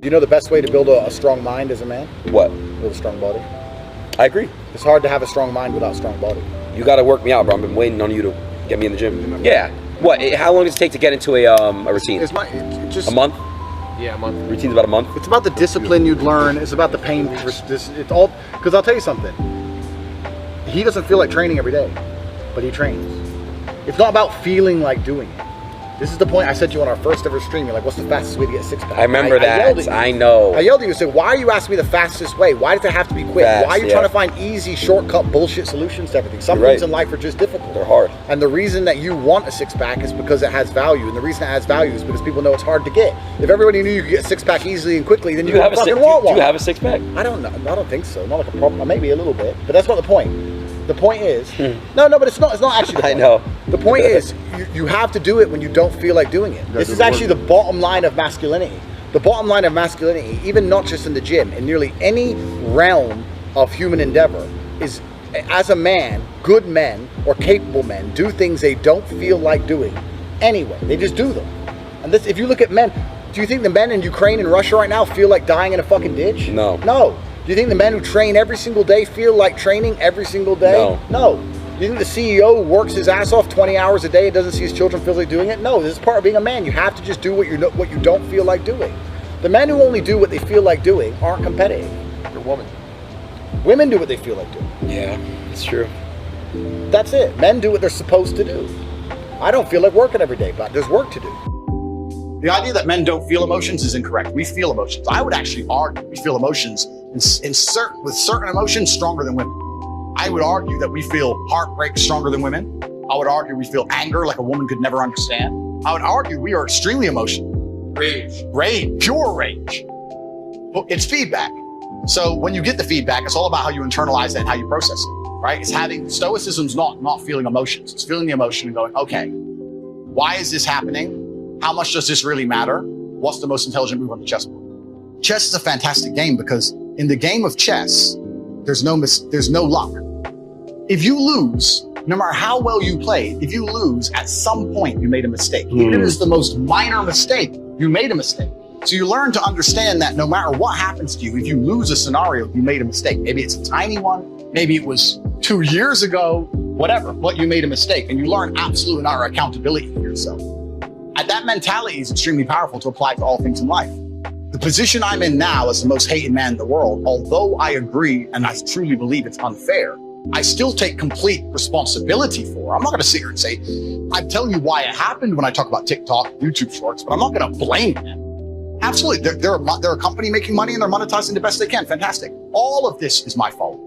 Do you know the best way to build a strong mind as a man? What? Build a strong body. I agree. It's hard to have a strong mind without a strong body. You got to work me out, bro. I've been waiting on you to get me in the gym. Yeah. What? How long does it take to get into a routine? Just a month? Yeah, a month. Routine's about a month? It's about the discipline you'd learn. It's about the pain. It's all, because I'll tell you something. He doesn't feel like training every day, but he trains. It's not about feeling like doing it. This is the point I said to you on our first ever stream. You're like, what's the fastest way to get a six-pack? I remember that. I know. I yelled at you and said, why are you asking me the fastest way? Why does it have to be quick? Fast, why are you trying to find easy, shortcut, bullshit solutions to everything? Some things in life are just difficult. They're hard. And the reason that you want a six-pack is because it has value. And the reason it has value is because people know it's hard to get. If everybody knew you could get a six-pack easily and quickly, then you would fucking want one. Do you have a six-pack? I don't know. I don't think so. Not like a problem. Maybe a little bit. But that's not the point. The point is, no, but it's not actually the point. I know. The point is, you have to do it when you don't feel like doing it. This is actually the bottom line of masculinity. The bottom line of masculinity, even not just in the gym, in nearly any realm of human endeavor, is as a man, good men or capable men do things they don't feel like doing anyway. They just do them. And this, if you look at men, do you think the men in Ukraine and Russia right now feel like dying in a fucking ditch? No. No. Do you think the men who train every single day feel like training every single day? No. No. Do you think the CEO who works his ass off 20 hours a day and doesn't see his children feels like doing it? No, this is part of being a man. You have to just do what you don't feel like doing. The men who only do what they feel like doing aren't competitive. They're women. Women do what they feel like doing. Yeah, it's true. That's it. Men do what they're supposed to do. I don't feel like working every day, but there's work to do. The idea that men don't feel emotions is incorrect. We feel emotions. I would actually argue we feel emotions with certain emotions stronger than women. I would argue that we feel heartbreak stronger than women. I would argue we feel anger like a woman could never understand. I would argue we are extremely emotional. Rage, pure rage. But it's feedback. So when you get the feedback, it's all about how you internalize it and how you process it, right? It's having, stoicism's not feeling emotions. It's feeling the emotion and going, okay, why is this happening? How much does this really matter? What's the most intelligent move on the chessboard? Chess is a fantastic game because in the game of chess, there's no luck. If you lose, no matter how well you play, if you lose, at some point you made a mistake. Even if it's the most minor mistake, you made a mistake. So you learn to understand that no matter what happens to you, if you lose a scenario, you made a mistake. Maybe it's a tiny one, maybe it was 2 years ago, whatever, but you made a mistake. And you learn absolute and utter accountability for yourself. And that mentality is extremely powerful to apply to all things in life. The position I'm in now as the most hated man in the world, although I agree and I truly believe it's unfair, I still take complete responsibility for. I'm not going to sit here and say, I'm telling you why it happened when I talk about TikTok, YouTube shorts, but I'm not going to blame them. Absolutely. They're a company making money and they're monetizing the best they can. Fantastic. All of this is my fault.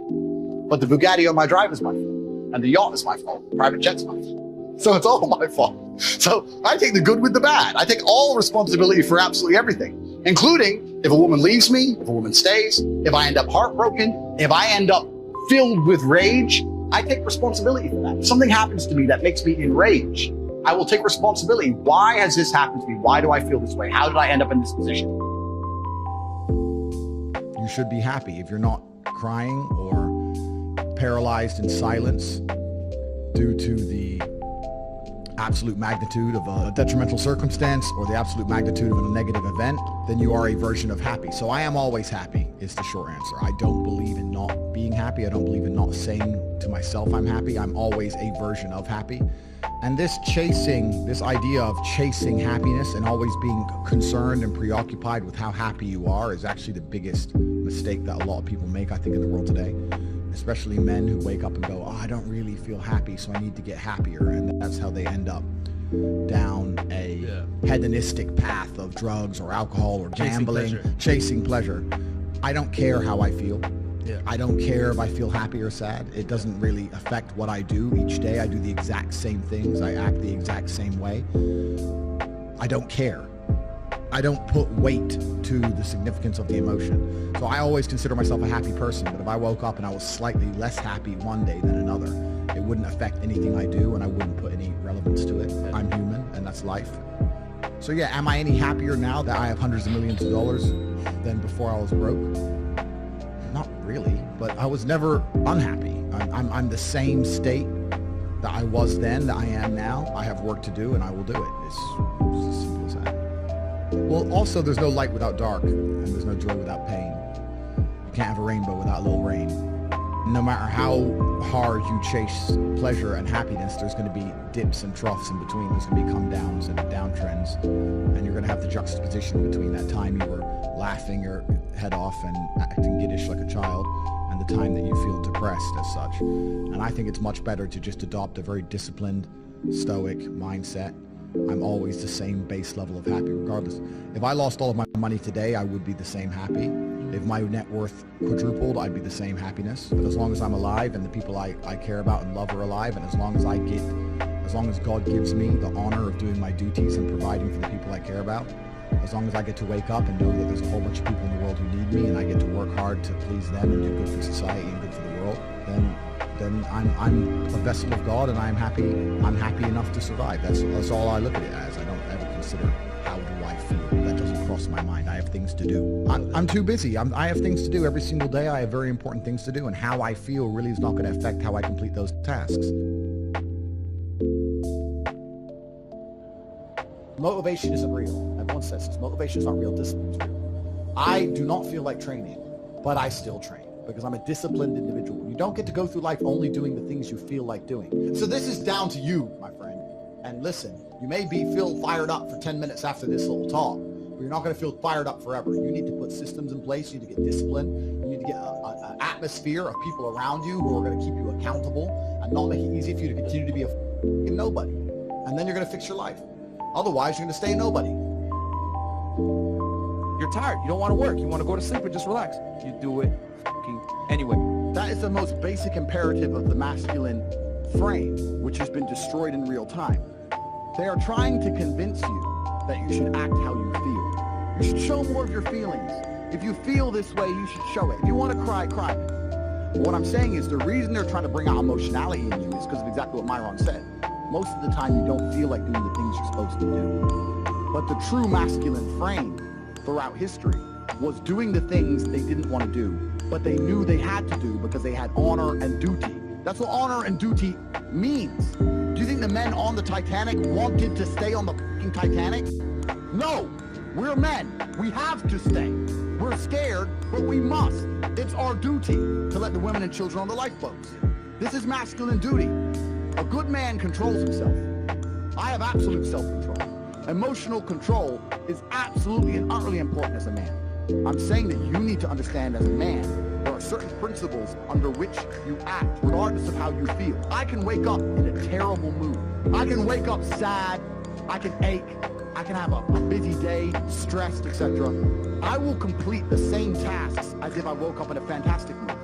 But the Bugatti on my drive is my fault. And the yacht is my fault. The private jet's my fault. So it's all my fault. So I take the good with the bad. I take all responsibility for absolutely everything, including if a woman leaves me, if a woman stays, if I end up heartbroken, if I end up filled with rage, I take responsibility for that. If something happens to me that makes me enraged, I will take responsibility. Why has this happened to me? Why do I feel this way? How did I end up in this position? You should be happy if you're not crying or paralyzed in silence due to the absolute magnitude of a detrimental circumstance or the absolute magnitude of a negative event, then you are a version of happy. So I am always happy is the short answer. I don't believe in not being happy. I don't believe in not saying to myself I'm happy. I'm always a version of happy. And this idea of chasing happiness and always being concerned and preoccupied with how happy you are is actually the biggest mistake that a lot of people make, I think, in the world today. Especially men who wake up and go, oh, I don't really feel happy, so I need to get happier. And that's how they end up down a hedonistic path of drugs or alcohol or gambling, chasing pleasure. I don't care how I feel. I don't care if I feel happy or sad. It doesn't really affect what I do each day. I do the exact same things. I act the exact same way. I don't care. I don't put weight to the significance of the emotion. So I always consider myself a happy person, but if I woke up and I was slightly less happy one day than another, it wouldn't affect anything I do and I wouldn't put any relevance to it. I'm human and that's life. So yeah, am I any happier now that I have hundreds of millions of dollars than before I was broke? Not really, but I was never unhappy. I'm the same state that I was then, that I am now. I have work to do and I will do it. It's as simple as that. Well, also, there's no light without dark, and there's no joy without pain. You can't have a rainbow without a little rain. No matter how hard you chase pleasure and happiness, there's going to be dips and troughs in between. There's going to be come downs and downtrends, and you're going to have the juxtaposition between that time you were laughing your head off and acting giddish like a child, and the time that you feel depressed as such. And I think it's much better to just adopt a very disciplined, stoic mindset. I'm always the same base level of happy regardless. If I lost all of my money today, I would be the same happy. If my net worth quadrupled, I'd be the same happiness. But as long as I'm alive and the people I care about and love are alive, and as long as God gives me the honor of doing my duties and providing for the people I care about, as long as I get to wake up and know that there's a whole bunch of people in the world who need me, and I get to work hard to please them and do good for society and good for the world, then I'm a vessel of God, and I'm happy enough to survive. That's all I look at it as. I don't ever consider how do I feel. That doesn't cross my mind. I have things to do. I'm too busy. I have things to do every single day. I have very important things to do, and how I feel really is not going to affect how I complete those tasks. Motivation isn't real. Everyone says this. Motivation is not real. Discipline is real. I do not feel like training, but I still train because I'm a disciplined individual. You don't get to go through life only doing the things you feel like doing. So this is down to you, my friend. And listen, you may feel fired up for 10 minutes after this little talk, but you're not going to feel fired up forever. You need to put systems in place. You need to get discipline. You need to get an atmosphere of people around you who are going to keep you accountable and not make it easy for you to continue to be a f***ing nobody. And then you're going to fix your life. Otherwise, you're going to stay nobody. You're tired. You don't want to work. You want to go to sleep and just relax. You do it anyway. That is the most basic imperative of the masculine frame, which has been destroyed in real time. They are trying to convince you that you should act how you feel. You should show more of your feelings. If you feel this way, you should show it. If you want to cry, cry. What I'm saying is the reason they're trying to bring out emotionality in you is because of exactly what Myron said. Most of the time, you don't feel like doing the things you're supposed to do. But the true masculine frame throughout history was doing the things they didn't want to do, but they knew they had to do because they had honor and duty. That's what honor and duty means. Do you think the men on the Titanic wanted to stay on the fucking Titanic? No, we're men. We have to stay. We're scared, but we must. It's our duty to let the women and children on the lifeboats. This is masculine duty. A good man controls himself. I have absolute self-control. Emotional control is absolutely and utterly important as a man. I'm saying that you need to understand as a man, there are certain principles under which you act, regardless of how you feel. I can wake up in a terrible mood. I can wake up sad. I can ache. I can have a busy day, stressed, etc. I will complete the same tasks as if I woke up in a fantastic mood.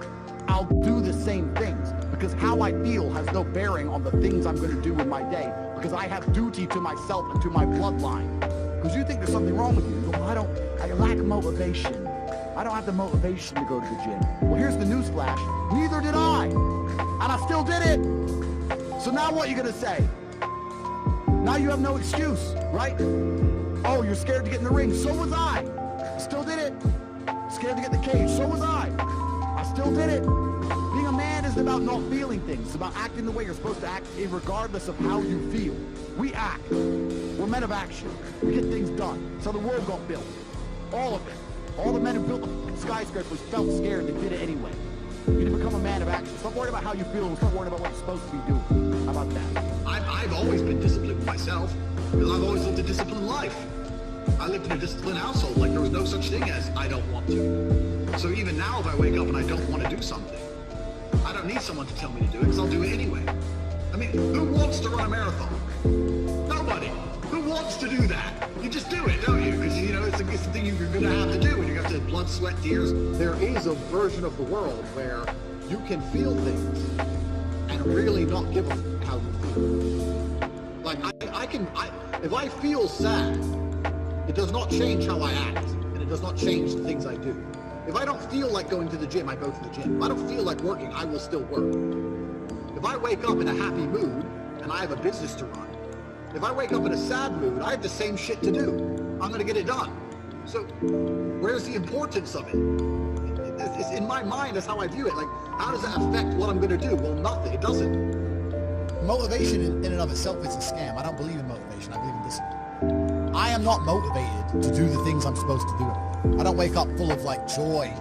I'll do the same things because how I feel has no bearing on the things I'm going to do in my day because I have duty to myself and to my bloodline. Because you think there's something wrong with you. You go, I lack motivation. I don't have the motivation to go to the gym. Well, here's the newsflash. Neither did I. And I still did it. So now what are you going to say? Now you have no excuse, right? Oh, you're scared to get in the ring. So was I. Still did it. Scared to get in the cage. So was I. I still did it. Being a man isn't about not feeling things. It's about acting the way you're supposed to act regardless of how you feel. We act. We're men of action. We get things done. That's how the world got built. All of it. All the men who built the skyscrapers felt scared and did it anyway. You need to become a man of action. Stop worrying about how you feel and stop worrying about what you're supposed to be doing. How about that? I've always been disciplined myself because I've always lived a disciplined life. I lived in a disciplined household. Like there was no such thing as I don't want to. So even now if I wake up and I don't want to do something, I don't need someone to tell me to do it because I'll do it anyway. I mean, who wants to run a marathon? Nobody. Who wants to do that? You just do it, don't you? Because, you know, it's the thing you're going to have to do, and you have to blood, sweat, tears. There is a version of the world where you can feel things and really not give a f*** how you feel. Like, if I feel sad, it does not change how I act, and it does not change the things I do. If I don't feel like going to the gym, I go to the gym. If I don't feel like working, I will still work. If I wake up in a happy mood, and I have a business to run, if I wake up in a sad mood, I have the same shit to do. I'm going to get it done. So where's the importance of it? It's in my mind, that's how I view it. Like, how does that affect what I'm going to do? Well, nothing. It doesn't. Motivation in and of itself is a scam. I don't believe in motivation. I believe in discipline. I am not motivated to do the things I'm supposed to do. I don't wake up full of like joy.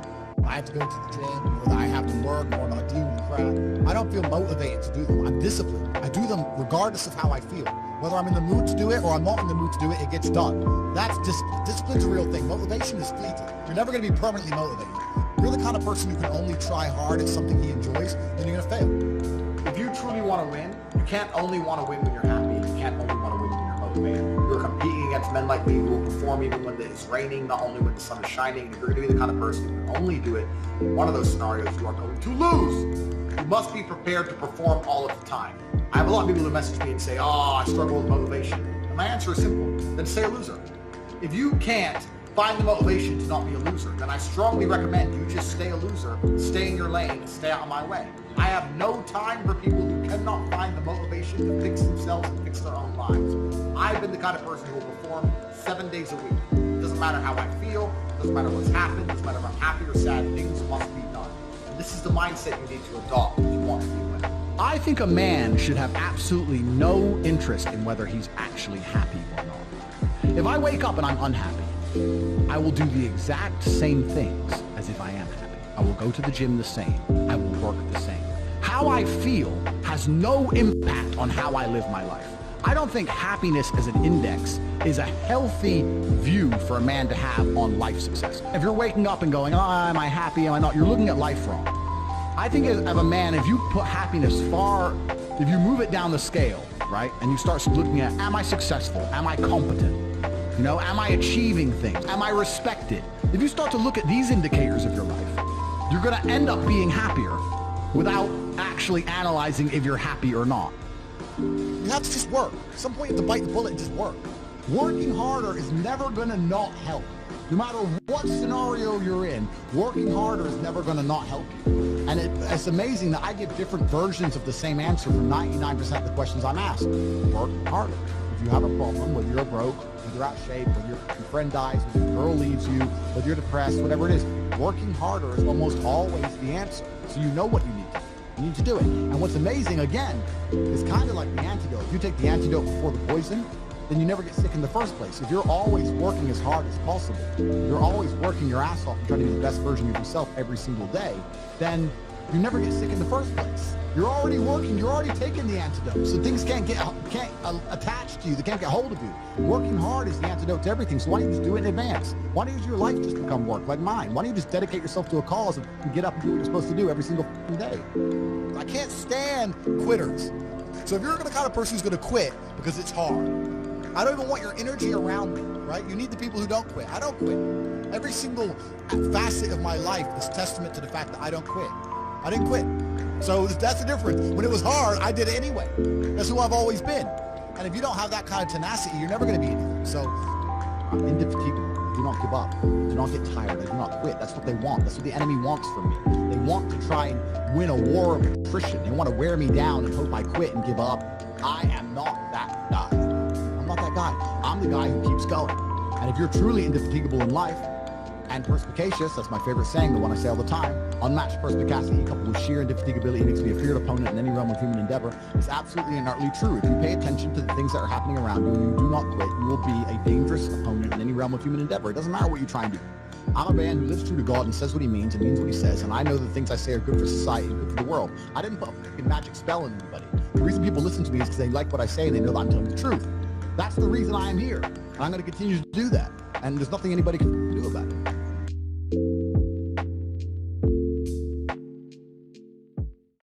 I have to go to the gym, or that I have to work, or I deal with crap. I don't feel motivated to do them. I'm disciplined. I do them regardless of how I feel. Whether I'm in the mood to do it or I'm not in the mood to do it, it gets done. That's discipline. Discipline's a real thing. Motivation is fleeting. You're never going to be permanently motivated. If you're the kind of person who can only try hard at something he enjoys, then you're going to fail. If you truly want to win, you can't only want to win when you're happy. You can't only want to win when you're motivated. You're competing against men like me who will perform even when it's raining, not only when the sun is shining. If you're going to be the kind of person who can only do it in one of those scenarios, you are going to lose. You must be prepared to perform all of the time. I have a lot of people who message me and say, oh, I struggle with motivation. And my answer is simple. Then stay a loser. If you can't find the motivation to not be a loser, then I strongly recommend you just stay a loser, stay in your lane, and stay out of my way. I have no time for people who cannot find the motivation to fix themselves and fix their own lives. I've been the kind of person who will perform 7 days a week. It doesn't matter how I feel, it doesn't matter what's happened, it doesn't matter if I'm happy or sad, things must be done. And this is the mindset you need to adopt if you want to be a winner. I think a man should have absolutely no interest in whether he's actually happy or not. If I wake up and I'm unhappy, I will do the exact same things as if I am happy. I will go to the gym the same. I will work the same. How I feel has no impact on how I live my life. I don't think happiness as an index is a healthy view for a man to have on life success. If you're waking up and going, oh, am I happy, am I not? You're looking at life wrong. I think as a man, if you put happiness if you move it down the scale, right, and you start looking at, am I successful? Am I competent? You know, am I achieving things? Am I respected? If you start to look at these indicators of your life, you're going to end up being happier without actually analyzing if you're happy or not. You have to just work. At some point you have to bite the bullet and just work. Working harder is never going to not help. No matter what scenario you're in, working harder is never going to not help you. And it's amazing that I give different versions of the same answer for 99% of the questions I'm asked. Work harder. If you have a problem, whether you're broke, whether you're out of shape, whether your friend dies, whether your girl leaves you, whether you're depressed, whatever it is, working harder is almost always the answer. So you know what you need to do. You need to do it. And what's amazing, again, is kind of like the antidote. If you take the antidote before the poison, then you never get sick in the first place. If you're always working as hard as possible, you're always working your ass off and trying to be the best version of yourself every single day, then you never get sick in the first place. You're already working, you're already taking the antidote, so things can't attach to you, they can't get hold of you. Working hard is the antidote to everything, so why don't you just do it in advance? Why don't your life just become work, like mine? Why don't you just dedicate yourself to a cause and get up and do what you're supposed to do every single day? I can't stand quitters. So if you're the kind of person who's gonna quit because it's hard, I don't even want your energy around me, right? You need the people who don't quit. I don't quit. Every single facet of my life is testament to the fact that I don't quit. I didn't quit. So that's the difference. When it was hard, I did it anyway. That's who I've always been. And if you don't have that kind of tenacity, you're never going to be anything. So I'm indefatigable. I do not give up. I do not get tired. I do not quit. That's what they want. That's what the enemy wants from me. They want to try and win a war of attrition. They want to wear me down and hope I quit and give up. I am not that guy. I'm not that guy. I'm the guy who keeps going. And if you're truly indefatigable in life, and perspicacious, that's my favorite saying, the one I say all the time, unmatched perspicacity coupled with sheer indefatigability makes me a feared opponent in any realm of human endeavor, is absolutely and utterly true. If you pay attention to the things that are happening around you and you do not quit, you will be a dangerous opponent in any realm of human endeavor. It doesn't matter what you try and do. I'm a man who lives true to God and says what he means and means what he says, and I know the things I say are good for society and good for the world. I didn't put a fucking magic spell on anybody. The reason people listen to me is because they like what I say and they know that I'm telling the truth. That's the reason I am here, and I'm going to continue to do that. And there's nothing anybody can